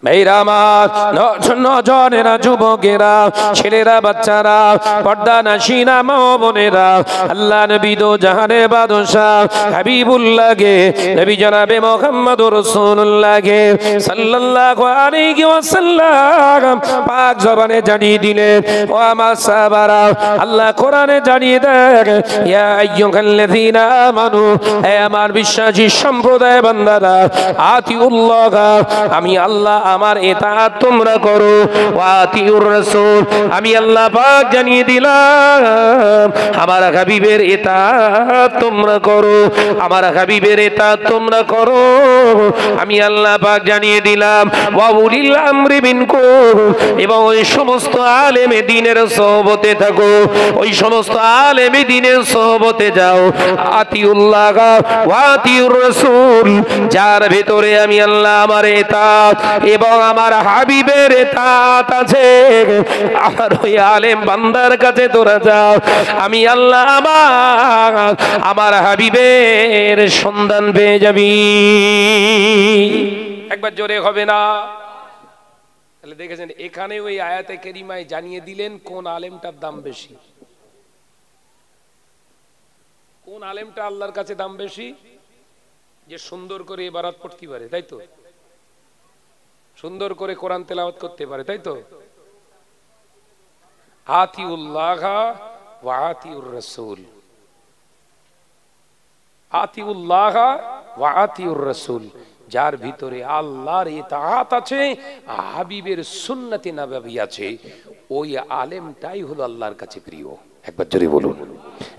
মেয়েরা আমার নজনেরা, যুবকেরা, ছেলেরা, বাচ্চারা, পর্দা নাশিনা মা বোনেরা, আল্লাহ নবী দো জাহানের বাদশাহ হাবিবুল্লাহকে, নবী জনাবে মুহাম্মদুর রাসূলুল্লাহকে সাল্লাল্লাহু আলাইহি ওয়াসাল্লাম পাক জবানে জানিয়ে দিলেন, ও আমার সাহাবারা, আল্লাহ কোরআনে জানিয়ে দেন, ইয়া আইয়ুহাল্লাযীনা আমানু, হে আমার বিশ্বাসী সম্প্রদায় বান্দারা, আতিউল্লাহ, আমি আল্লাহ আমার ইতাআত তোমরা করো, ওয়া আতিউর রাসূল, আমি আল্লাহ পাক জানিয়ে দিলাম আমার হাবিবের ইতাআত তোমরা করো, আমার হাবিবের ইতাআত তোমরা করো, আমি আল্লাহ পাক জানিয়ে দিলাম, ওয়া উলিল আমরি মিনকুম, এবং ওই সমস্ত আলেমে দ্বীনের সোহবতে থাকো, ওই সমস্ত আলেমে দ্বীনের সোহবতে যাও, আতিউল্লাহ ওয়া আতিউর রাসূল, যার ভিতরে আমি আল্লাহ আমার ইতাআত এবং আমার হাবিবের ইতাআত আছে, আমার ওই আলেম বান্দার কাছে তোরা যাও, আমি আল্লাহ আমার হাবিবের সন্ধান পেয়ে যাবি। একবার জোরে হবে না? তাহলে দেখেছেন এখানে ওই আয়াতে কারিমায় জানিয়ে দিলেন কোন আলেমটার দাম বেশি, কোন আলেমটা আল্লাহর কাছে দাম বেশি, যে সুন্দর করে ইবাদত পড়তে পারে, তাই তো, সুন্দর করে কোরআন তেলাওয়াত করতে পারে, তাই তো। আতিউল্লাহ ওয়া আতিউর রাসূল, আতিউল্লাহ ওয়া আতিউর রাসূল, যার ভিতরে আল্লাহর ইতাআত আছে, হাবিবের সুন্নতে নববী আছে, ওই আলেমটাই হলো আল্লাহর কাছে প্রিয়। একবার জোরে বলুন,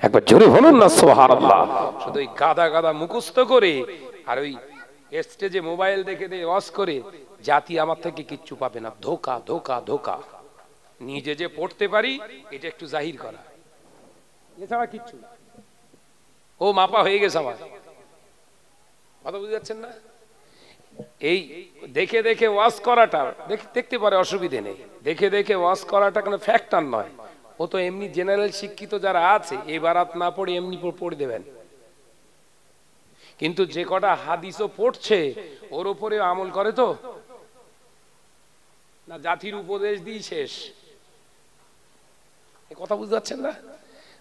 একবার জোরে বলুন না সুবহানাল্লাহ। শুধু ওই গাদা গাদা মুখস্থ করে আর ওই স্টেজে মোবাইল দেখে দিয়ে ওয়াজ করে জাতি আমার থেকে কিচ্ছু পাবে না, ধোকা ধোকা ধোকা। নিজে যে পড়তে পারি এটা একটু জাহির করা, এছাড়া কিচ্ছু না। ও মাপা হয়ে গেছে আমার কথা, বুঝতে যাচ্ছেন না? এই দেখে দেখে ওয়াজ করাটা দেখতে পারে, অসুবিধে নেই, দেখে দেখে ওয়াজ করাটা কোনো ফ্যাক্টর নয়। ও তো এমনি জেনারেল শিক্ষিত যারা আছে এবারাত না পড়ে এমনি পড়ে দেবেন, কিন্তু যে কটা হাদিসও পড়ছে ওর উপরে আমল করে তো না, জাতির উপদেশ দিয়ে শেষ। এ কথা বুঝতে পারছেন না?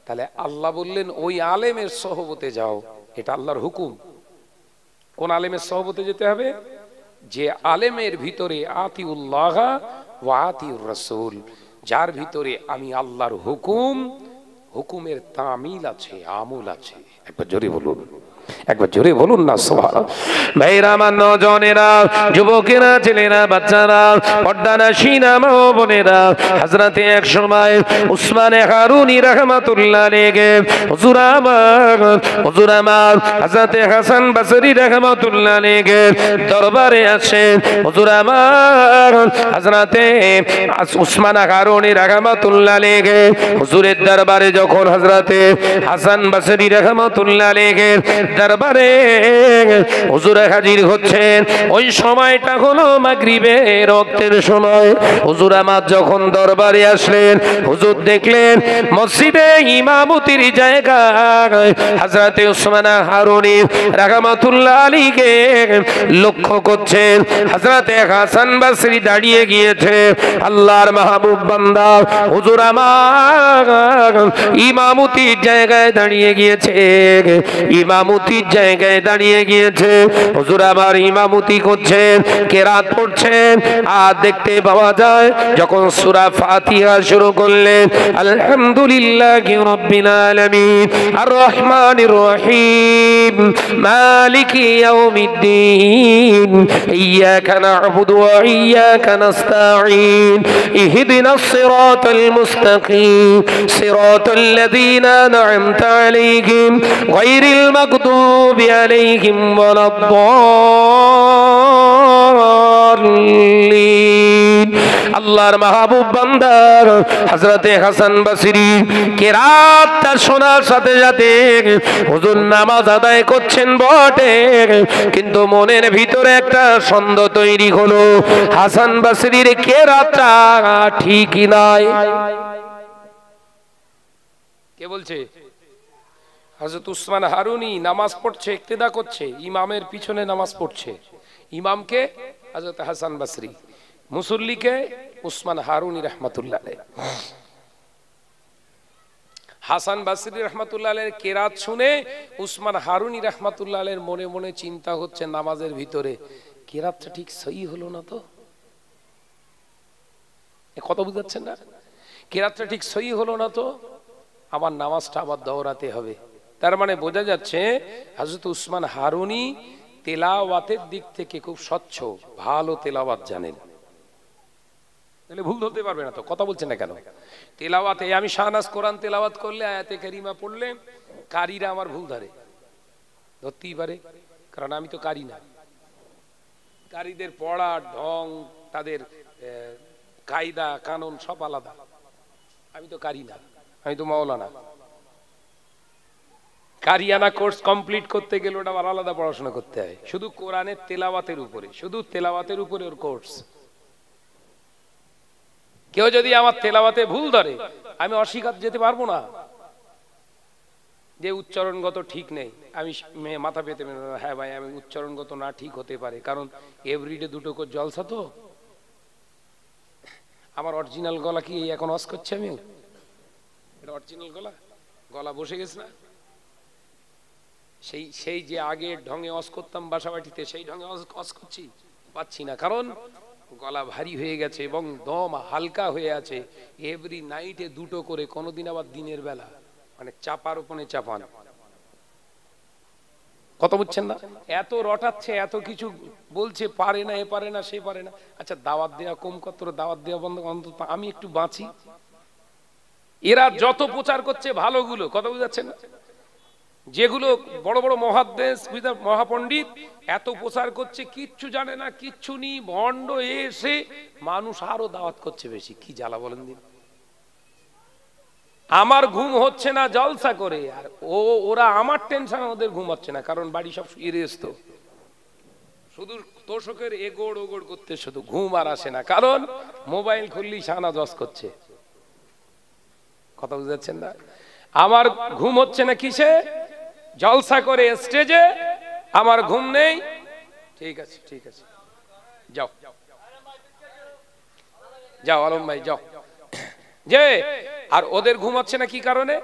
তাহলে আল্লাহ বললেন ওই আলেমের সহবতে যাও, এটা আল্লাহর হুকুম। কোন আলেমের সহবতে যেতে হবে? যে আলেমের ভিতরে আতিউল্লাহ ওয়া আতিউর রাসূল, যার ভিতরে আমি আল্লাহর হুকুমের তামিল আছে, আমল আছে। একবার জোরে বলুন, একবার জোরে বলুন না সুবহানাল্লাহ। ভাইরা আমার, নজনেরা, যুবকেরা, ছেলেরা, বাচ্চারা, পর্দানাশীনা মা বোনেরা, হযরতে এক সময় উসমানে হারুনি রাহমাতুল্লাহ আলাইহি, হুজুর আমার হযরতে হাসান বসরি রাহমাতুল্লাহ আলাইহি দরবারে আসেন। হুজুর আমার হযরতে উসমান হারুনি রাহমাতুল্লাহ আলাইহি হুজুরের দরবারে যখন হযরতে হাসান বসরি রাহমাতুল্লাহ আলাইহি দরবারে হুজুর হাজির হচ্ছেন, ওই সময়টা হলো মাগরিবের ওয়াক্তের সময়। হুজুর আমার যখন দরবারে আসলেন, হুজুর দেখলেন মসজিদে ইমামতির জায়গায় হযরতে উসমান হারুনি রাহমাতুল্লাহ আলাইহি লক্ষ্য করছেন হযরতে হাসান বসরি দাঁড়িয়ে গিয়েছে। আল্লাহর মাহবুব বান্দা হুজুর আমার ইমামতির জায়গায় দাঁড়িয়ে গিয়েছে, ইমামতির জায়গায় দাঁড়িয়ে গিয়েছে। হুজুর আবার ইমামতি করছেন, কেরাত পড়ছেন, আর দেখতে পাওয়া যায় যখন সূরা ফাতিহা শুরু করলেন, আলহামদুলিল্লাহি রাব্বিল আলামিন আর রহমানির রহিম মালিকি ইয়াউমিদ্দিন ইয়্যাকা না'বুদু ওয়া ইয়্যাকা নাস্তাঈন ইহদিনাস সিরাতাল মুস্তাকিম সিরাতাল লাযীনা আন'আমতা আলাইহিম গায়রিল মাগদুবি আলাইহিম ওয়ালাদ-দাল্লিন। আল্লাহর মাহবুব বান্দা হযরতে হাসান বসরি কেরাতটা শোনার সাথে সাথে হুজুর নামাজ আদায় করছেন বটে, কিন্তু মনের ভিতরে একটা সন্দেহ তৈরি হলো, হাসান বসরির কেরাতটা ঠিকই নাই। কে বলছে? হযরত উসমান হারুনি নামাজ পড়ছে, ইক্তেদা করছে, ইমামের পিছনে নামাজ পড়ছে। ইমামকে হযরত হাসান বসরি, মুসল্লিকে উসমান হারুনি রহমাতুল্লাহ আলাইহি। হাসান বসরি রহমাতুল্লাহ আলাইহির কেরাত শুনে উসমান হারুনি রহমাতুল্লাহ আলাইহির মনে মনে চিন্তা হচ্ছে নামাজের ভিতরে, কেরাতটা ঠিক সহি হলো না তো, কথা বুঝাচ্ছেন না? কেরাতটা ঠিক সহি হলো না তো, আমার নামাজটা আবার দৌড়াতে হবে। তার মানে বোঝা যাচ্ছে হযরত উসমান হারুনি তেলাওয়াতের দিক থেকে খুব স্বচ্ছ, ভালো তেলাওয়াত জানেন, তাহলে ভুল ধরতে পারবে না তো। কথা বলছেন না কেন? তেলাওয়াতে আমি শাহনাজ কোরআন তেলাওয়াত করলে, আয়াতে কারিমা পড়লে কারীরা আমার ভুল ধরে, ধরতেই পারে, কারণ আমি তো কারি না। কারীদের পড়া ঢং, তাদের কায়দা কানুন সব আলাদা, আমি তো কারি না, আমি তো মাওলানা। কারিয়ানা কোর্স কমপ্লিট করতে গেলে ওটা আবার আলাদা পড়াশোনা করতে হয়, শুধু কোরআনের তেলাওয়াতের উপরে, শুধু তেলাওয়াতের উপরে ওর কোর্স। কেউ যদি আমার তেলাওয়াতে ভুল ধরে, আমি অস্বীকার যেতে পারবো না যে উচ্চারণগত ঠিক নেই। আমি মাথা পেতে, হ্যাঁ ভাই আমি উচ্চারণগত না ঠিক হতে পারে, কারণ এভরিডে দুটো করে জলসা তো। আমার অরিজিনাল গলা কি এখন অস করছে? আমি এটা অরিজিনাল গলা, গলা বসে গেছে না? সেই যে আগে ঢঙে অস করতাম বাসা বাটিতে, সেই ঢঙে অস করছি পাচ্ছি না, কারণ গলা ভারী হয়ে গেছে এবং দম হালকা হয়ে আছে। এভরি নাইটে দুটো করে, কোনোদিন আবার দিনের বেলা, মানে চাপার উপরে চাপান। কথা বুঝছেন না? এত রটাচ্ছে, এত কিছু বলছে, পারে না, এ পারে না, সে পারে না। আচ্ছা দাওয়াত দেওয়া কম কত, দাওয়াত দেওয়া বন্ধ, অন্তত আমি একটু বাঁচি। এরা যত প্রচার করছে ভালোগুলো, কথা বুঝাচ্ছেন না, যেগুলো বড় বড় মহাদ্দেশ মহাপণ্ডিত এত প্রচার করছে, কিচ্ছু জানে না, কিচ্ছু নি, ভণ্ড এসে মানুষ আরো দাওয়াত করছে বেশি। কি জ্বালা বলেন দিন। আমার ঘুম হচ্ছে না জলসা করে, আর ওরা আমার টেনশন, ওদের ঘুম হচ্ছে না, কারণ বাড়ি সব শুয়ে রেস্ত, শুধু তোষকের এগোড় ওগোড় করতে, শুধু ঘুম আর আসে না, কারণ মোবাইল খুললেই শাহনাজ ওয়াজ করছে। কথা বুঝাচ্ছেন না? আমার ঘুম হচ্ছে না কিসে? জলসা করে স্টেজে আমার ঘুম নেই। ঠিক আছে, ঠিক আছে, যাও যাও আলম ভাই যাও। যে আর ওদের ঘুম হচ্ছে না কি কারণে?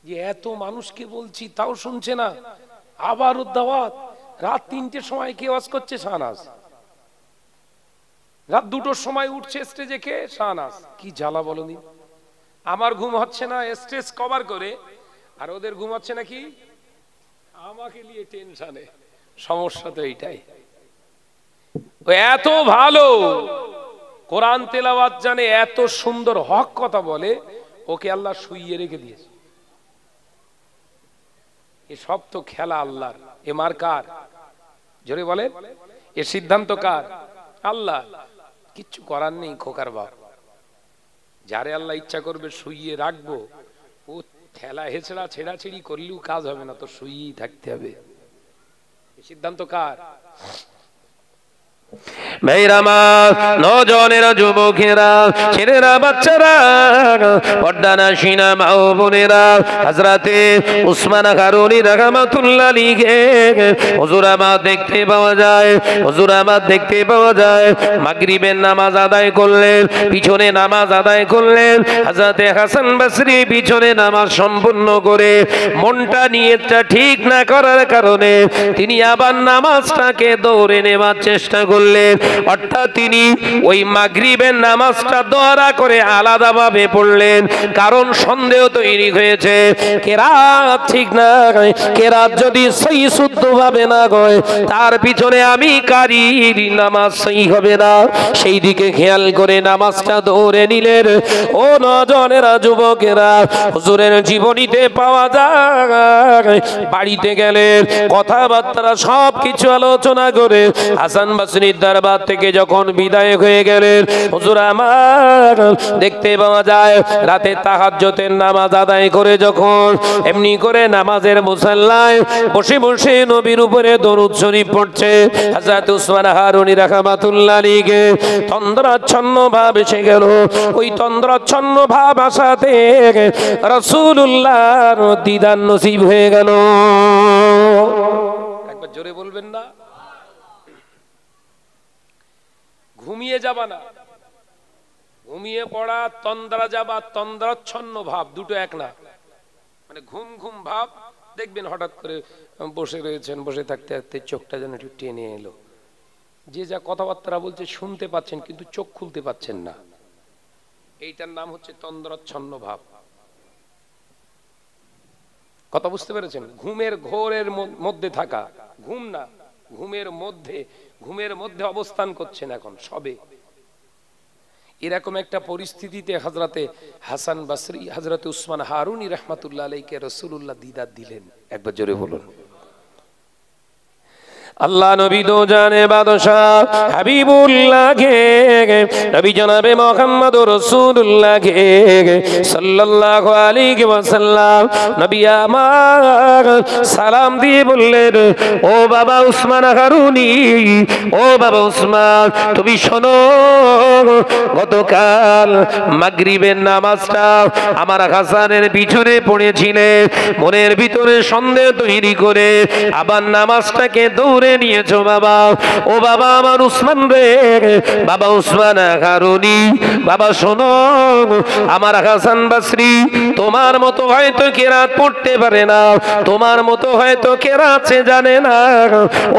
যে এত মানুষকে বলছি তাও শুনছে না, আবার দাওয়াত। রাত 3টের সময় কে ওয়াজ করছে? শাহনাজ। রাত 2টোর সময় উঠছে স্টেজে কে? শাহনাজ। কি জ্বালা বলনি। আমার ঘুম হচ্ছে না স্টেজ কভার করে, আর ওদের ঘুম হচ্ছে নাকি আমাকে নিয়ে টেনশনে। সমস্যা তো এইটাই। ও এত ভালো কোরআন তেলাওয়াত জানে, এত সুন্দর হক কথা বলে, ওকে আল্লাহ শুইয়ে রেখে দিয়েছে। এ সব তো খেলা আল্লাহর। এ মার কার? জোরে বলে। এ সিদ্ধান্ত কার? আল্লাহ। কিচ্ছু করার নেই খোকার বাপ। যারে আল্লাহ ইচ্ছা করবে শুইয়ে রাখবো, ও ঠেলা হেঁচড়া ছেড়াছেড়ি করলেও কাজ হবে না, তো শুইয়েই থাকতে হবে। সিদ্ধান্ত কার? মেয়েরামা, নজনেরা, যুবকেরা, ছেলেরা, বাচ্চারা, পর্দানাশীনা মা ও বোনেরা, হযরতে উসমান হারুনি রাহমাতুল্লাহ আলাইহি হুজুরাবাদ দেখতে পাওয়া যায়। হুজুরাবাদ দেখতে পাওয়া যায়। মাগরিবের নামাজ আদায় করলেন, পিছনে নামাজ আদায় করলেন। হযরতে হাসান বসরি পিছনে নামাজ সম্পূর্ণ করে মনটা নিয়তটা ঠিক না করার কারণে তিনি আবার নামাজটাকে দৌড়ে নেওয়ার চেষ্টা করলেন। অর্থাৎ তিনি ওই মাগরিবের নামাজটা দোয়া করে আলাদাভাবে পড়লেন, কারণ সন্দেহ তৈরি হয়েছে কেরাত ঠিক না, কেরাত যদি সহি শুদ্ধভাবে না হয় তার পিছনে আমি কারি, নামাজ সহি হবে না। সেই দিকে খেয়াল করে নামাজটা দৌড়ে নিলেন। ও নজনেরা, যুবকেরা, হুজুরের জীবনীতে পাওয়া যায় বাড়িতে গেলেন, কথাবার্তা সব কিছু আলোচনা করে হাসান বসরি দরবার থেকে যখন বিদায় হয়ে গেলেন, হুজুর আমার দেখতে পাওয়া যায় রাতে তাহাজ্জুদের নামাজ আদায় করে যখন এমনি করে নামাজের মুসাল্লায় বসে বসে নবীর উপরে দরুদ শরীফ পড়ছে, হযরত উসমান হারুনি রাহমাতুল্লাহ আলাইহি তন্দ্রাচ্ছন্ন ভাব এসে গেল। ওই তন্দ্রাচ্ছন্ন ভাব আসাতে রাসূলুল্লাহর দিদার নসিব হয়ে গেল। একবার জোরে বলবেন না? ঘুমিয়ে যাবা না। ঘুমিয়ে পড়া, তন্দ্রা যাবা, তন্দ্রাচ্ছন্ন ভাব, দুটো এক না। মানে ঘুম ঘুম ভাব, দেখবেন হঠাৎ করে বসে রয়েছেন, বসে থাকতে থাকতে চোখটা যেন একটু টেনে এলো, যে যা কথাবার্তা বলছে শুনতে পাচ্ছেন কিন্তু চোখ খুলতে পাচ্ছেন না, এইটার নাম হচ্ছে তন্দ্রাচ্ছন্ন ভাব। কথা বুঝতে পেরেছেন? ঘুমের ঘোরের মধ্যে থাকা, ঘুম না, ঘুমের মধ্যে অবস্থান করছেন এখন সবে। এরকম একটা পরিস্থিতিতে হযরতে হাসান বসরি, হযরতে উসমান হারুনি রাহমাতুল্লাহ আলাইহিকে রাসূলুল্লাহ দিদার দিলেন। একবার জোরে বলুন। আল্লাহ নবী দো জানে বাদশাহ হাবিবুল্লাহ কে, নবী জনাবে মুহাম্মদুর রাসূলুল্লাহ কে সাল্লাল্লাহু আলাইহি ওয়াসাল্লাম নবী আমার সালাম দিয়ে বললেন, ও বাবা উসমান হারুনি, ও বাবা উসমান, তুমি শোনো, গতকাল মাগরিবের নামাজটা আমার হাসানের পিছনে পড়েছিলে, মনের ভিতরে সন্দেহ তৈরি করে আবার নামাজটাকে দৌড়ে নিয়েছো বাবা। ও বাবা আমার উসমান রে, বাবা উসমান হারুনি, বাবা শোনো, আমার হাসান বসরি তোমার মতো হয়তো কেরাত পড়তে পারে না, তোমার মতো হয়তো কেরাত জানে না।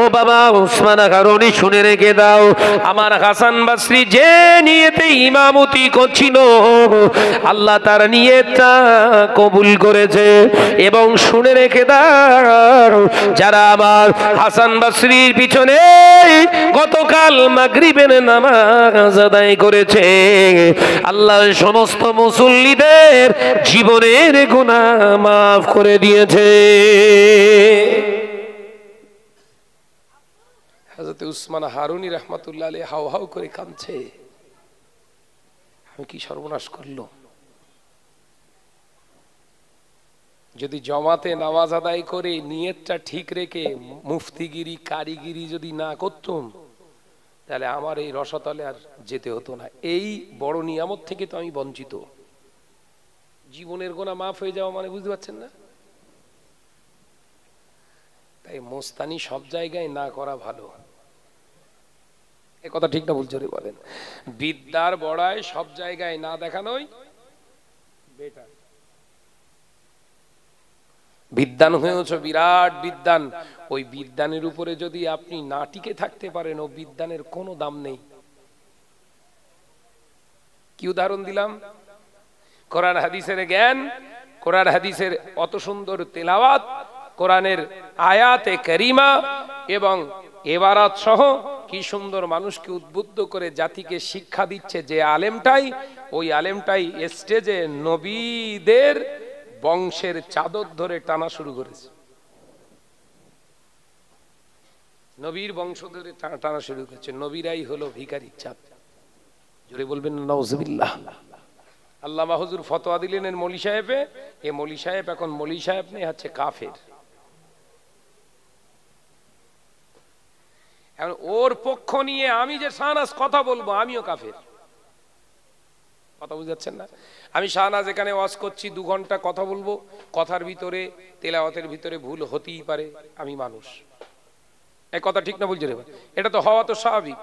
ও বাবা উসমান হারুনি শুনে রেখে দাও, আমার হাসান বসরি যে নিয়তে ইমামতি করছিল আল্লাহ তার নিয়তটা কবুল করেছে। এবং শুনে রেখে দাও, যারা আমার হাসান বসরির পিছনে গতকাল মাগরিবের নামাজ আদায় করেছে, আল্লাহ সমস্ত মুসল্লিদের জীবনের গুনাহ মাফ করে দিয়েছে। হযরত উসমান হারুনি রাহমাতুল্লাহ আলাইহি হাউ হাউ করে কাঁদছে, আমি কি সর্বনাশ করলো। যদি জমাতে নামাজ আদায় করে নিয়তটা ঠিক রেখে মুফতিগিরি কারিগিরি যদি না করতাম, তাহলে আমার এই রসাতলে আর যেতে হতো না। এই বড় নিয়ামত থেকে তো আমি বঞ্চিত। জীবনের গোনা মাফ হয়ে যাওয়া মানে বুঝতে পারছেন না? তাই মোস্তানি সব জায়গায় না করা ভালো। এ কথা ঠিক না ভুল জোরে বলেন? বিদ্যার বড়ায় সব জায়গায় না দেখানোই বেটার। বিদ্যান হয়েছ বিরাট বিদ্যান, ওই বিদ্যানের উপরে যদি আপনি না টিকে থাকতে পারেন, ও বিদ্যানের কোনো দাম নেই। কি উদাহরণ দিলাম? কোরআন হাদিসের জ্ঞান, কোরআন হাদিসের অত সুন্দর তেলাওয়াত, কোরআনের আয়াতে কারিমা এবং এবারাত সহ কি সুন্দর মানুষকে উদ্বুদ্ধ করে জাতিকে শিক্ষা দিচ্ছে যে আলেমটাই, ওই আলেমটাই স্টেজে নবীদের বংশের চাদর ধরে টানা শুরু করেছে। নবীর বংশ ধরে টানা শুরু করেছে। নবীরাই হলো ভিখারির চাঁদ। জোরে বলবেন নাউজুবিল্লাহ। আল্লামা হুজুর ফতোয়া দিলেন এর মৌলী সাহেবে, এ মৌলী সাহেব এখন মৌলী সাহেব নেই, হচ্ছে কাফের। এখন ওর পক্ষ নিয়ে আমি যে শাহনাজ কথা বলবো, আমিও কাফের। কথা বুঝাচ্ছেন না? আমি শাহনাজ এখানে ওয়াজ করছি, 2 ঘন্টা কথা বলবো, কথার ভিতরে তেলাওয়াতের ভিতরে ভুল হতেই পারে, আমি মানুষ। এই কথা ঠিক না বলছি রে? এটা তো হওয়া তো স্বাভাবিক।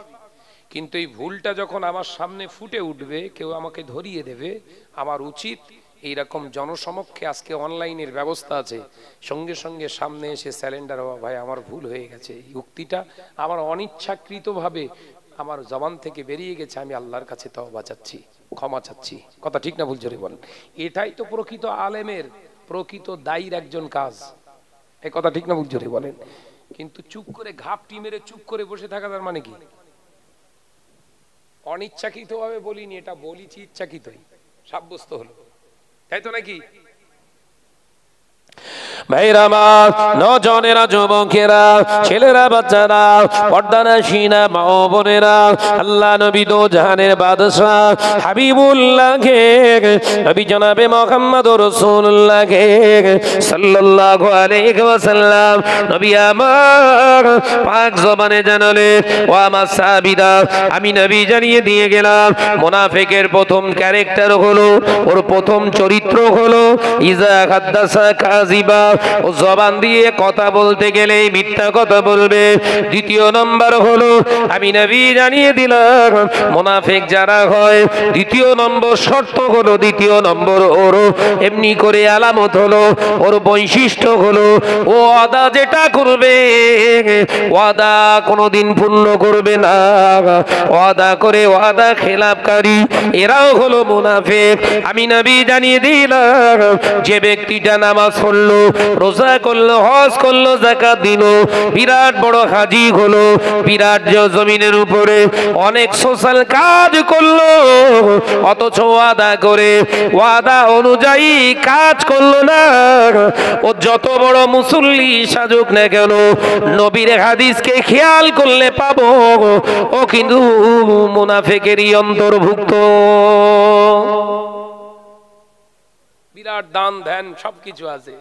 কিন্তু এই ভুলটা যখন আমার সামনে ফুটে উঠবে, কেউ আমাকে ধরিয়ে দেবে, আমার উচিত এইরকম জনসমক্ষে, আজকে অনলাইনের ব্যবস্থা আছে, সঙ্গে সঙ্গে সামনে এসে স্যালেন্ডার হওয়া, ভাই আমার ভুল হয়ে গেছে, এই উক্তিটা আমার অনিচ্ছাকৃতভাবে আমার জবান থেকে বেরিয়ে গেছে, আমি আল্লাহর কাছে তওবা চাচ্ছি, ক্ষমা চাচ্ছি। কথা ঠিক না ভুল জোরে বলেন? এটাই তো প্রকৃত আলেমের, প্রকৃত দায়ীর একজন কাজ। এই কথা ঠিক না ভুল জোরে বলেন? কিন্তু চুপ করে ঘাপটি মেরে চুপ করে বসে থাকা, তার মানে কি? অনিচ্ছাকৃত ভাবে বলিনি, এটা বলিছি ইচ্ছাকৃতই, সাব্যস্ত হলো, তাই তো নাকি? ভাইরা আমার, নজনেরা, যুবকেরা, ছেলেরা, বাচ্চারা, পর্দানাশীনা মা ও বোনেরা, আল্লাহ নবী দো জাহানের বাদশাহ হাবিবুল্লাহকে, নবী জনাবে মুহাম্মদুর রাসূলুল্লাহকে সাল্লাল্লাহু আলাইহি ওয়াসাল্লাম নবী আমার পাক জবানে জানালে, ও আমার সাহাবীরা, আমি নবী জানিয়ে দিয়ে গেলাম, মুনাফিকের প্রথম ক্যারেক্টার হলো, ওর প্রথম চরিত্র হলো ইজা হাদাসা কাযিবা, ও জবান দিয়ে কথা বলতে গেলেই মিথ্যা কথা বলবে। দ্বিতীয় নম্বর হলো আমি নবী জানিয়ে দিলাম মুনাফিক যারা হয় দ্বিতীয় নম্বর শর্ত হলো, দ্বিতীয় নম্বর ওর এমনি করে আলামত হলো, ওর বৈশিষ্ট্য হলো ও ওয়াদা যেটা করবে ওয়াদা কোনোদিন পূর্ণ করবে না, ওয়াদা করে ওয়াদা খেলাপকারী, এরাও হলো মুনাফিক। আমি নবী জানিয়ে দিলাম যে ব্যক্তিটা নামাজ পড়লো, রোজা করলো, হজ করলো, যাকাত দিল, বিরাট বড় হাজি হলো, বিরাট জমিনের উপরে অনেক সোশ্যাল কাজ করলো, অথচ ওয়াদা করে ওয়াদা অনুযায়ী কাজ করলো না, ও যত বড় মুসল্লি সাজুক না কেন নবীর হাদিসকে খেয়াল করলে পাবো ও কিন্তু মুনাফিকেরই অন্তর্ভুক্ত। বিরাট দান ধ্যান সবকিছু আছে,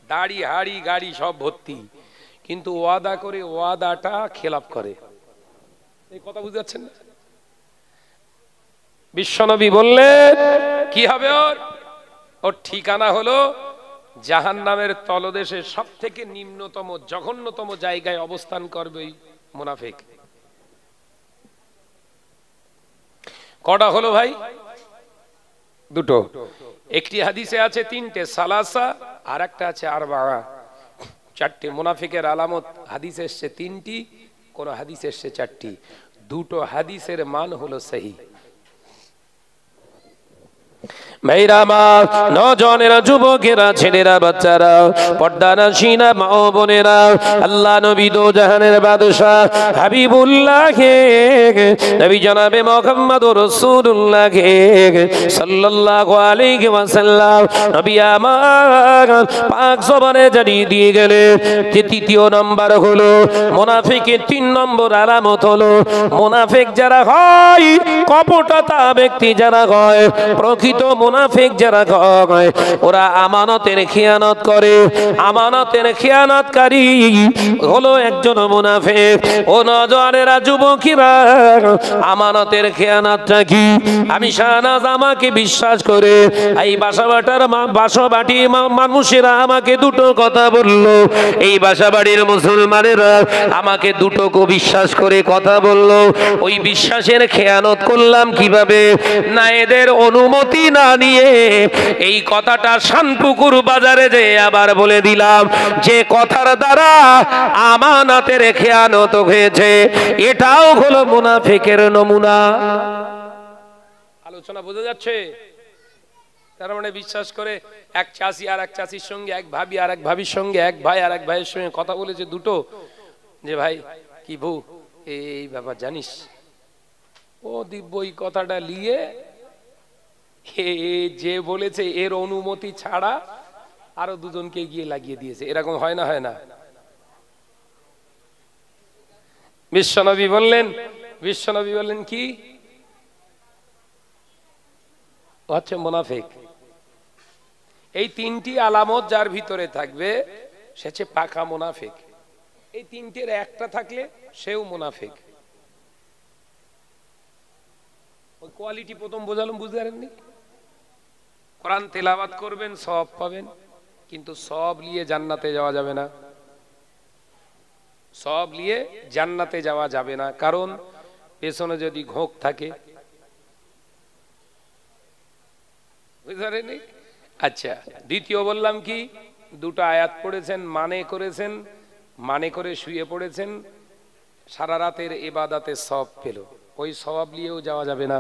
দাড়ি হাড়ি গাড়ি সব ভর্তি, কিন্তু ওয়াদা করে ওয়াদাটা খেলাপ করে। এই কথা বুঝতে পারছেন না? বিশ্বনবী বললেন কি হবে ওর ঠিকানা হলো জাহান্নামের তলদেশে সব থেকে নিম্নতম জঘন্যতম জায়গায় অবস্থান করবে ওই মুনাফিক। কটা হলো ভাই? দুটো। একটি হাদিসে আছে তিনটে, সালাসা, আর একটা আছে আরবা, চারটে। মুনাফিকের আলামত হাদিসে এসছে তিনটি, কোন হাদিসে এসছে চারটি। দুটো হাদিসের মান হলো সহি। মেয়েরা মা, নজনেরা, যুবকেরা, ছেলেরা, বাচ্চারা, পর্দানাসীনা মা ও বোনেরা, আল্লাহ নবী দো জাহানের বাদশাহ হাবিবুল্লাহ নবী জনাবে মুহাম্মদুর রাসূলুল্লাহ সাল্লাল্লাহু আলাইহি ওয়াসাল্লাম নবী আমার পাক জবানে জানিয়ে দিয়ে গেলে যে তৃতীয় নাম্বার হলো মুনাফিকের, তিন নম্বর আলামত হলো মুনাফিক যারা হয়, কপটতা ব্যক্তি যারা হয়, প্রকৃত মুনাফিক যারা হয় ওরা আমানতের খেয়ানত করে। আমানতের খেয়ানতকারী হলো একজন মুনাফিক। ও নজরেরা, যুবকেরা, আমানতের খেয়ানতটা কি? আমি শাহনাজ আমাকে বিশ্বাস করে এই বাসাবাটি মানুষেরা আমাকে দুটো কথা বললো, এই বাসাবাড়ির মুসলমানেরা আমাকে দুটো বিশ্বাস করে কথা বললো, ওই বিশ্বাসের খেয়ানত করলাম কিভাবে? না এদের অনুমতি না নিয়ে এই কথাটা শানপুকুর বাজারে যে আবার বলে দিলাম, যে কথার দ্বারা আমানতের খেয়ানত হয়েছে, এটাও হলো মুনাফিকের নমুনা। আলোচনা বোঝা যাচ্ছে? তার মানে বিশ্বাস করে এক চাষি আর এক চাষির সঙ্গে, এক ভাবি আর এক ভাবির সঙ্গে, এক ভাই আর এক ভাইয়ের সঙ্গে কথা বলেছে দুটো, যে ভাই কি বউ এই ব্যাপার জানিস? ও দিব্য এই কথাটা নিয়ে যে বলেছে এর অনুমতি ছাড়া আরো দুজনকে গিয়ে লাগিয়ে দিয়েছে। এরকম হয় না? হয় না? বিশ্বনবী বললেন কি? হচ্ছে মুনাফিক। এই তিনটি আলামত যার ভিতরে থাকবে সে হচ্ছে পাকা মুনাফিক। এই তিনটের একটা থাকলে সেও মুনাফিক। ওই কোয়ালিটি প্রথম বোঝালাম, বুঝতে পারেননি? কোরআন তেলাওয়াত করবেন, সওয়াব পাবেন, কিন্তু সওয়াব নিয়ে জান্নাতে যাওয়া যাবে না। সওয়াব নিয়ে জান্নাতে যাওয়া যাবে না, কারণ পেছনে যদি ঘোক থাকে। বুঝতে পারেননি? আচ্ছা, দ্বিতীয় বললাম কি? দুটো আয়াত পড়েছেন, মানে করে শুয়ে পড়েছেন, সারা রাতের ইবাদতে সওয়াব পেল, ওই সওয়াব নিয়েও যাওয়া যাবে না।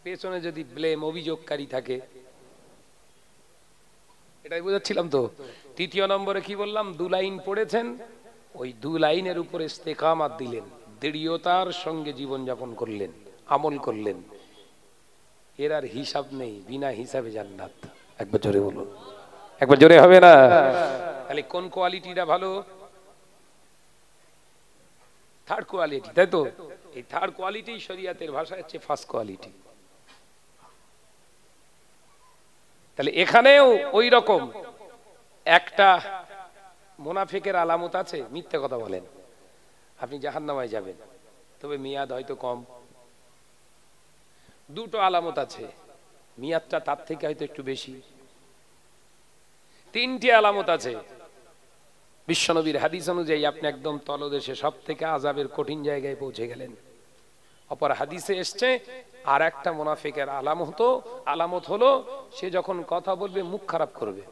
পেছনে যদি ব্লেম, অভিযোগকারী থাকে। এটাই বুঝাচ্ছিলাম তো। তৃতীয় নম্বরে কি বললাম? 2 লাইন পড়েছেন, ওই 2 লাইনের উপরে ইস্তেকামাত দিলেন, দৃঢ়তার সঙ্গে জীবন যাপন করলেন, আমল করলেন, এর আর হিসাব নেই, বিনা হিসাবে জান্নাত। একবার জোরে বলুন, একবার জোরে হবে না? তাহলে কোন কোয়ালিটিটা ভালো? থার্ড কোয়ালিটি, তাই তো? এই থার্ড কোয়ালিটি শরীয়তের ভাষায় হচ্ছে ফার্স্ট কোয়ালিটি। তাহলে এখানেও ওই রকম একটা মুনাফিকের আলামত আছে, মিথ্যে কথা বলেন, আপনি জাহান্নামে যাবেন, তবে মেয়াদ হয়তো কম। দুটো আলামত আছে, মেয়াদটা তার থেকে হয়তো একটু বেশি, তিনটি আলামত আছে বিশ্বনবীর হাদিস অনুযায়ী। আপনি একদম তলদেশে সব থেকে আযাবের কঠিন জায়গায় পৌঁছে গেলেন। অপর হাদিসে এসছে আর একটা মুনাফিকের আলামত হলো সে যখন কথা বলবে মুখ খারাপ করবে।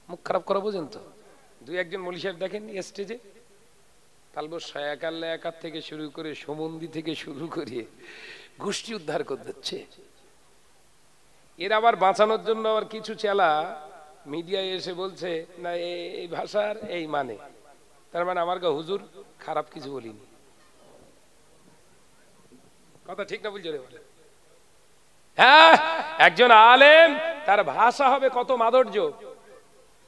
মুখ খারাপ করা বোঝেন তো? দুই একজন মৌলী সাহেব দেখেন স্টেজে তালবো শায়াকাল্লা একার থেকে শুরু করে সমন্দি থেকে শুরু করে গোষ্ঠী উদ্ধার করে দিচ্ছে। এর আবার বাঁচানোর জন্য আবার কিছু চেলা মিডিয়ায় এসে বলছে না এই ভাষার এই মানে, তার মানে আমার হুজুর খারাপ কিছু বলিনি। কথা ঠিক না বুঝলে? হ্যাঁ, একজন আলেম তার ভাষা হবে কত মাধুর্য,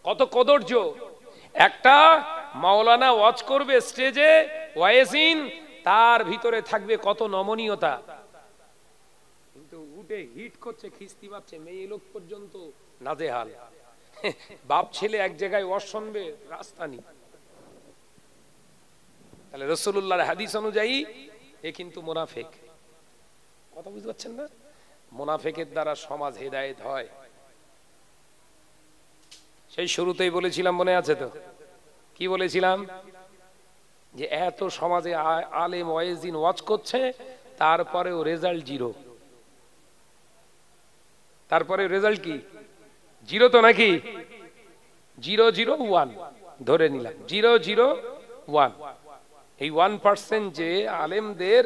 কত কদর্য। একটা মাওলানা ওয়াজ করবে স্টেজে ওয়াইজিন, তার ভিতরে থাকবে কত নমনীয়তা। কিন্তু উঠে হিট করছে, খিস্তি মারছে, মেয়ে লোক পর্যন্ত নাজেহাল। বাপ ছেলে এক জায়গায় ওয়াজ শুনবে, রাস্তা নেই। তাহলে রাসূলুল্লাহর হাদিস অনুযায়ী এ কিন্তু মুনাফিক। কথা বুঝতে পারছেন না? মুনাফিকের দ্বারা সমাজ হেদায়েত হয়। সেই শুরুতেই বলেছিলাম, মনে আছে তো? কি বলেছিলাম? যে এত সমাজে আলেম ওয়াইজিন ওয়াজ করছে, তারপরেও রেজাল্ট জিরো। তারপরে রেজাল্ট কি? জিরো তো নাকি? 001 ধরে নিলাম, 001। এই 1% যে আলেমদের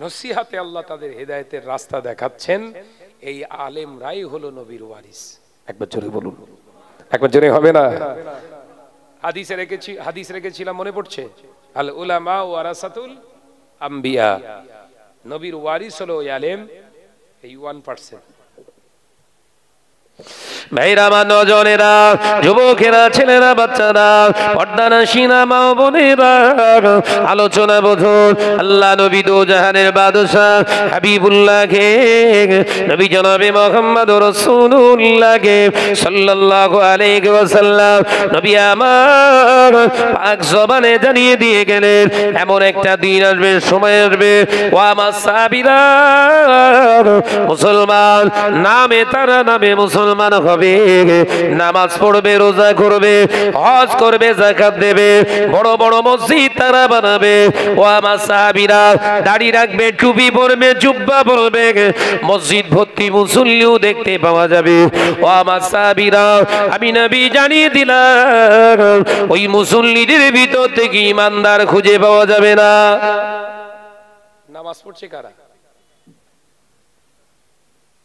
নসিহাতে আল্লাহ তাদের হেদায়েতের রাস্তা দেখাচ্ছেন, এই আলেমরাই হলো নবীর ওয়ারিস। একবার জোরে বলুন, একবার জোরে হবে না? হাদিস রেখেছিলাম, মনে পড়ছে? আল উলামা ওয়ারাসাতুল আম্বিয়া, নবীর ওয়ারিস হলো ওই আলেম, এই 1%। ভাইরা, নজনেরা, যুবকেরা, ছেলেরা, বাচ্চারা, পর্দানশীনা মা বোনেরা, আলোচনা বোঝুন। আল্লাহ নবী দো জাহানের বাদশাহ হাবিবুল্লাহকে, নবী জনাবে মুহাম্মদুর রাসূলুল্লাহকে সাল্লাল্লাহু আলাইহি ওয়াসাল্লাম নবী আমার পাক জবানে জানিয়ে দিয়ে গেলেন, এমন একটা দিন আসবে, সময় আসবে, ও আমার সাহাবীরা, মুসলমান নামে তারা নামে মুসলমান হবে, নামাজ পড়বে, রোজা করবে, হজ করবে, যাকাত দেবে, বড় বড় মসজিদ তারা বানাবে। ও আমার সাহাবীরা, দাড়ি রাখবে, টুপি পরবে, জুব্বা পরবে, মসজিদ ভর্তি মুসল্লিও দেখতে পাওয়া যাবে। ও আমার সাহাবীরা, আমি নবী জানিয়ে দিলাম, ওই মুসল্লিদের ভিতর থেকে ইমানদার খুঁজে পাওয়া যাবে না। নামাজ পড়ছে কারা?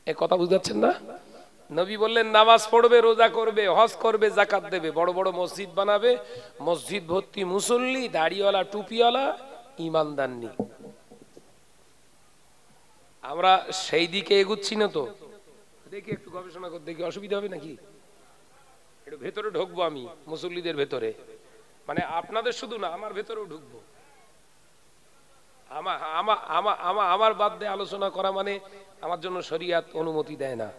এ কথা বুঝাচ্ছেন না? নবী বললেন নামাজ পড়বে, রোজা করবে, হজ করবে, যাকাত দেবে, বড় বড় মসজিদ বানাবে, মসজিদ ভর্তি মুসল্লি, দাড়িওয়ালা, টুপিওয়ালা, ঈমানদার নেই। আমরা সেই দিকে এগুচ্ছি না তো? দেখি একটু গবেষণা করে দেখি, অসুবিধা হবে নাকি? একটু ভেতরে ঢুকবো আমি, মুসল্লিদের ভেতরে, মানে আপনাদের শুধু না, আমার ভেতরেও ঢুকবো। আমার বাদ দিয়ে আলোচনা করা মানে আমার জন্য শরীয়ত অনুমতি দেয় না।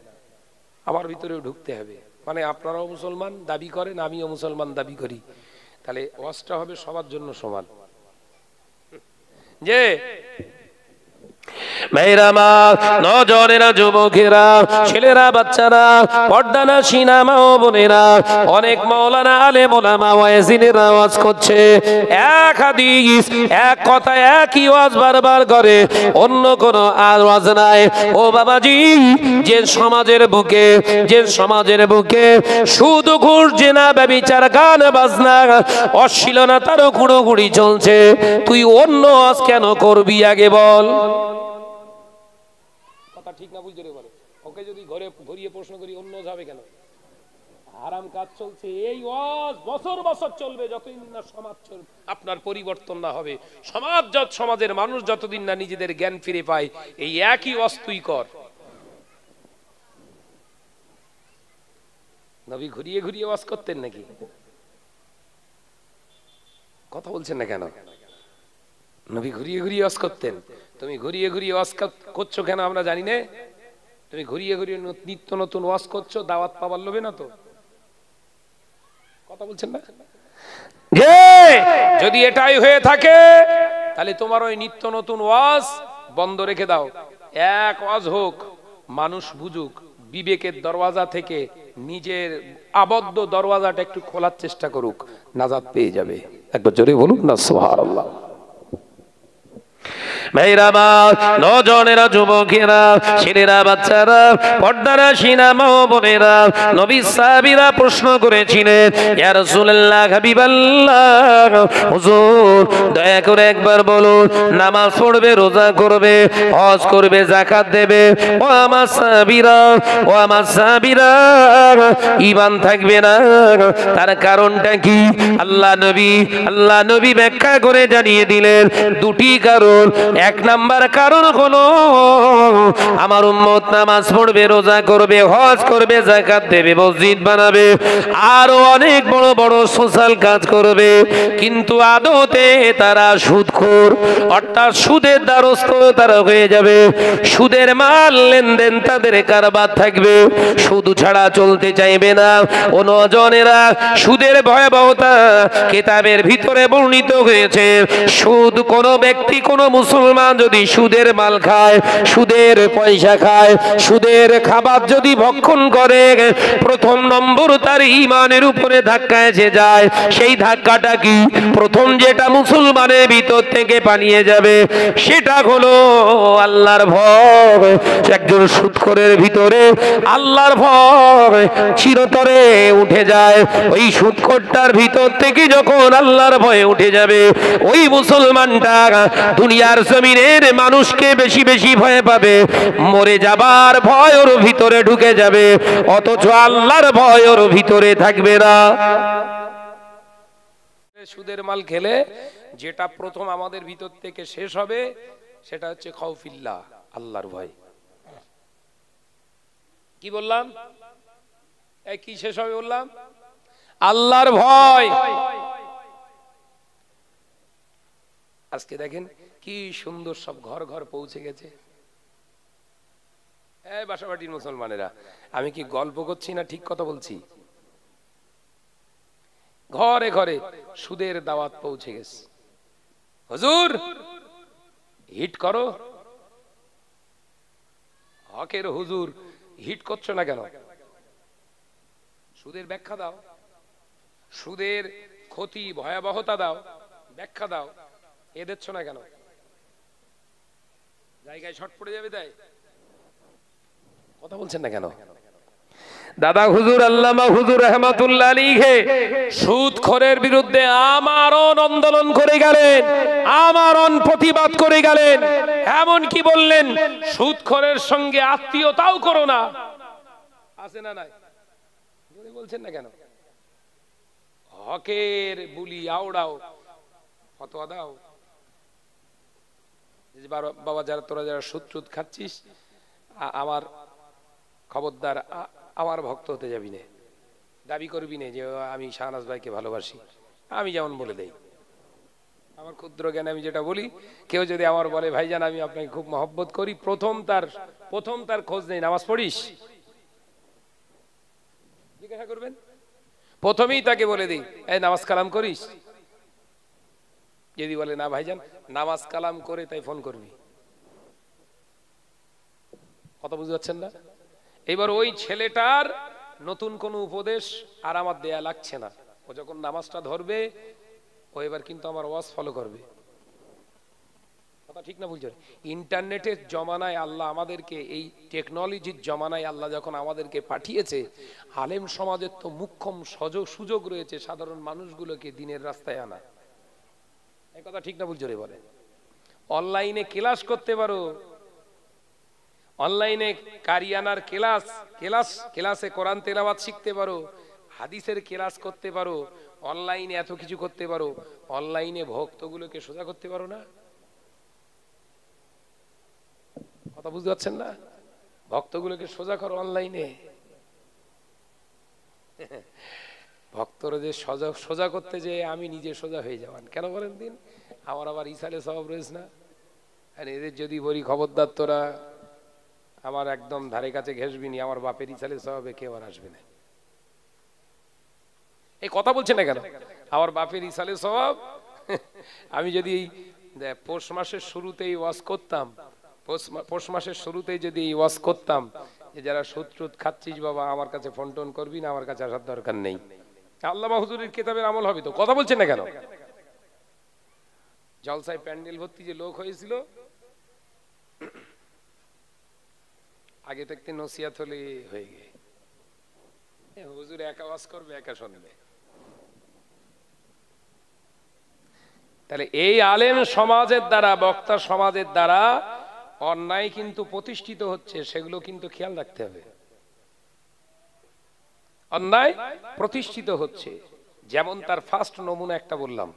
আমার ভিতরেও ঢুকতে হবে, মানে আপনারাও মুসলমান দাবি করেন, আমিও মুসলমান দাবি করি, তাহলে ওয়াজটা হবে সবার জন্য সমান। যে মেয়েরা, মা, নজনেরা, যুবকেরা, ছেলেরা, বাচ্চারা, পর্দানশীনা মা ও বোনেরা, অনেক মাওলানা, আলেম, ওলামা, ওয়াইজিনেরা ওয়াজ করছে, এক হাদিস, এক কথা, একই ওয়াজ বারবার করে, অন্য কোনো আওয়াজ নাই। ও বাবাজি, যে সমাজের বুকে শুধু ঘুষ, জেনা, ব্যভিচার, গান বাজনা, অশ্লীলতারও গুঁড়োগুড়ি চলছে, তুই অন্য ওয়াজ কেন করবি আগে বল? কথা ঠিক না বুঝতে পারে? ওকে যদি ঘরে ঘুরিয়ে প্রশ্ন করি, অন্য যাবে কেন? হারাম কাজ চলছে, এই ওয়াজ বছর বছর চলবে যতদিন না সমাজ আপনার পরিবর্তন না হবে। সমাজের মানুষ যতদিন না নিজেদের জ্ঞান ফিরে পায়, এই একই ওয়াজ তুই কর। নবী ঘুরিয়ে ঘুরিয়ে ওয়াজ করতেন নাকি? কথা বলছেন না কেন? নবী ঘুরিয়ে ঘুরিয়ে ওয়াজ করতেন। তুমি ঘুরিয়ে ঘুরিয়ে ওয়াজ করছো কেন আমরা জানি না। তুমি ঘুরিয়ে ঘুরিয়ে নিত্য নতুন ওয়াজ করছো, দাওয়াত পাবার লোভে না তো? কথা বলছেন না? যদি এটাই হয়ে থাকে, তাহলে তোমার ওই নিত্য নতুন ওয়াজ বন্ধ রেখে দাও। এক ওয়াজ হোক, মানুষ বুঝুক, বিবেকের দরওয়াজা থেকে নিজের আবদ্ধ দরওয়াজাটা একটু খোলার চেষ্টা করুক, নাজাত পেয়ে যাবে। একবার জোরে বলুন না সুবহানাল্লাহ। মেহরাবাদ নজনেরা, যুবকেরা, ছেলেরা, বাচ্চারা, পর্দারা, সিনা মা বোনেরা, নবী সাহাবীরা প্রশ্ন করেছিলেন, ইয়া রাসূলুল্লাহ, হাবিবাল্লাহ, হুজুর দয়া করে একবার বলুন, নামাজ পড়বে, রোজা করবে, হজ করবে, যাকাত দেবে, ও আমার সাহাবীরা, ও আমার সাহাবীরা, ঈমান থাকবে না, তার কারণটা কি? আল্লাহ নবী ব্যাখ্যা করে জানিয়ে দিলেন দুটি কারণ। এক নাম্বার কারণ হলো আমার উম্মত নামাজ পড়বে, রোজা করবে, হজ করবে, যাকাত দেবে, মসজিদ বানাবে, আরো অনেক বড় বড় সোশ্যাল কাজ করবে, কিন্তু আদতে তারা সুদখোর, অর্থাৎ সুদের দ্বারস্থ তারা হয়ে যাবে। সুদের মাল লেনদেন তাদের কারবার থাকবে, সুদ ছাড়া চলতে চাইবে না। ও নজনেরা, সুদের ভয়াবহতা কিতাবের ভিতরে বর্ণিত হয়েছে। সুদ, কোন ব্যক্তি, কোন মুসলমান যদি সুদের মাল খায়, সুদের পয়সা খায়, সুদের খাবার যদি ভক্ষণ করে, প্রথম নম্বর তার ঈমানের উপরে ধাক্কা এসে যায়। সেই ধাক্কাটা কি? প্রথম যেটা মুসলমানের ভিতর থেকে পালিয়ে যাবে সেটা হলো আল্লাহর ভয়। একজন সুদখোরের ভিতরে আল্লাহর ভয় চিরতরে উঠে যায়। ওই সুদখোরটার ভিতর থেকে যখন আল্লাহর ভয় উঠে যাবে, ওই মুসলমানটা দুনিয়ার জমিনের মানুষকে বেশি বেশি ভয় পাবে, মরে যাবার ভয় ওর ভিতরে ঢুকে যাবে, অথচ আল্লাহর ভয় ওর ভিতরে থাকবে না। সুদের মাল খেলে যেটা প্রথম আমাদের ভিতর থেকে শেষ হবে সেটা হচ্ছে খাউফিল্লাহ, আল্লাহর ভয়। কি বললাম? কি শেষ হবে বললাম? আল্লাহর ভয়। আজকে দেখেন কি সুন্দর সব ঘর ঘর পৌঁছে গেছে। বাসাবাড়ির মুসলমানেরা, আমি কি গল্প করছি না ঠিক কথা বলছি? ঘরে ঘরে সুদের দাওয়াত পৌঁছে গেছে। হুজুর হিট করো। হকের হুজুর, হিট করছো না কেন? সুদের ব্যাখ্যা দাও, সুদের ক্ষতি ভয়াবহতা দাও, ব্যাখ্যা দাও। এ দিচ্ছ না কেন? জায়গায় শর্ট পড়ে যাবে, তাই কথা বলছেন না কেন? দাদা হুজুর আল্লামা হুজুর রহমাতুল্লাহ আলাইহি সুদখোরের বিরুদ্ধে আমরণ আন্দোলন করে গেলেন, আমরণ প্রতিবাদ করে গেলেন। এমন কি বললেন, সুদখোরের সঙ্গে আত্মীয়তাও করো না। আছে না নাই? বলছেন না কেন? হকের বুলি আওড়াও, ফতোয়া দাও। বাবা, যারা তোরা যারা সুদ টুদ খাচ্ছিস, আমার খবরদার, আমার ভক্ত হতে যাবি না, দাবি করবি না যে আমি শাহনাজ ভাইকে ভালোবাসি। আমি যেমন বলে দেই, আমার ক্ষুদ্র জ্ঞানে আমি যেটা বলি, কেউ যদি আমার বলে ভাইজান আমি আপনাকে খুব মহব্বত করি, প্রথম তার খোঁজ নেই, নামাজ পড়িস, জিজ্ঞাসা করবেন। প্রথমেই তাকে বলে দিই, এই নামাজ কালাম করিস? যদি বলে না ভাইজান নামাজ কালাম করে, তাই ফোন করবি। কথা বুঝতে পারছেন না? এবার ওই ছেলেটার নতুন কোন উপদেশ আর আমার দেয়া লাগছে না। ও যখন নামাজটা ধরবে, ও এবার কিন্তু আমার ওয়াজ ফলো করবে। কথা ঠিক না বুঝছেন? ইন্টারনেটের জমানায় আল্লাহ আমাদেরকে, এই টেকনোলজির জমানায় আল্লাহ যখন আমাদেরকে পাঠিয়েছে, আলেম সমাজের তো মুখ্যম সুযোগ রয়েছে সাধারণ মানুষগুলোকে দিনের রাস্তায় আনা। এই কথা ঠিক না বুঝছো রে? বলে অনলাইনে ক্লাস করতে পারো, অনলাইনে কারিয়ানার ক্লাসে কোরআন তেলাওয়াত শিখতে পারো, হাদিসের ক্লাস করতে পারো, অনলাইনে এত কিছু করতে পারো। অনলাইনে ভক্তগুলোকে সোজা করতে পারো না? কথা বুঝতে পারছেন না? ভক্তগুলোকে সোজা করো অনলাইনে। ভক্তরা যে সোজা করতে যে আমি নিজে সোজা হয়ে যাবান কেন বলেন দিন? আমার আবার ইসালে স্বভাব রয়েছে না? আর এদের যদি বলি খবরদার তোরা আমার একদম ধারে কাছে ঘেসবি নি, আমার বাপের ইসালে স্বভাবে কেউ আর আসবে না। এই কথা বলছে না কেন? আমার বাপের ইসালে স্বভাব। আমি যদি পৌষ মাসের শুরুতেই ওয়াজ করতাম, পৌষ মাসের শুরুতেই যদি ওয়াজ করতাম, যে যারা সুদ খাচ্ছিস বাবা আমার কাছে ফোন টোন করবি না, আমার কাছে আসার দরকার নেই। আল্লামা হুজুরের কিতাবের আমল হবে তো, কথা বলছেন না কেন? জলসায় প্যান্ডেল ভর্তি যে লোক হয়েছিল, আগে থাকতে নসিহত হলে হয়ে গে হুজুর একা ওয়াজ করবে, একা শুনবে। তাহলে এই আলেম সমাজের দ্বারা, বক্তা সমাজের দ্বারা অন্যায় কিন্তু প্রতিষ্ঠিত হচ্ছে, সেগুলো কিন্তু খেয়াল রাখতে হবে। অন্যায় প্রতিষ্ঠিত হচ্ছে, যেমন তার ফার্স্ট নমুনা একটা বললাম,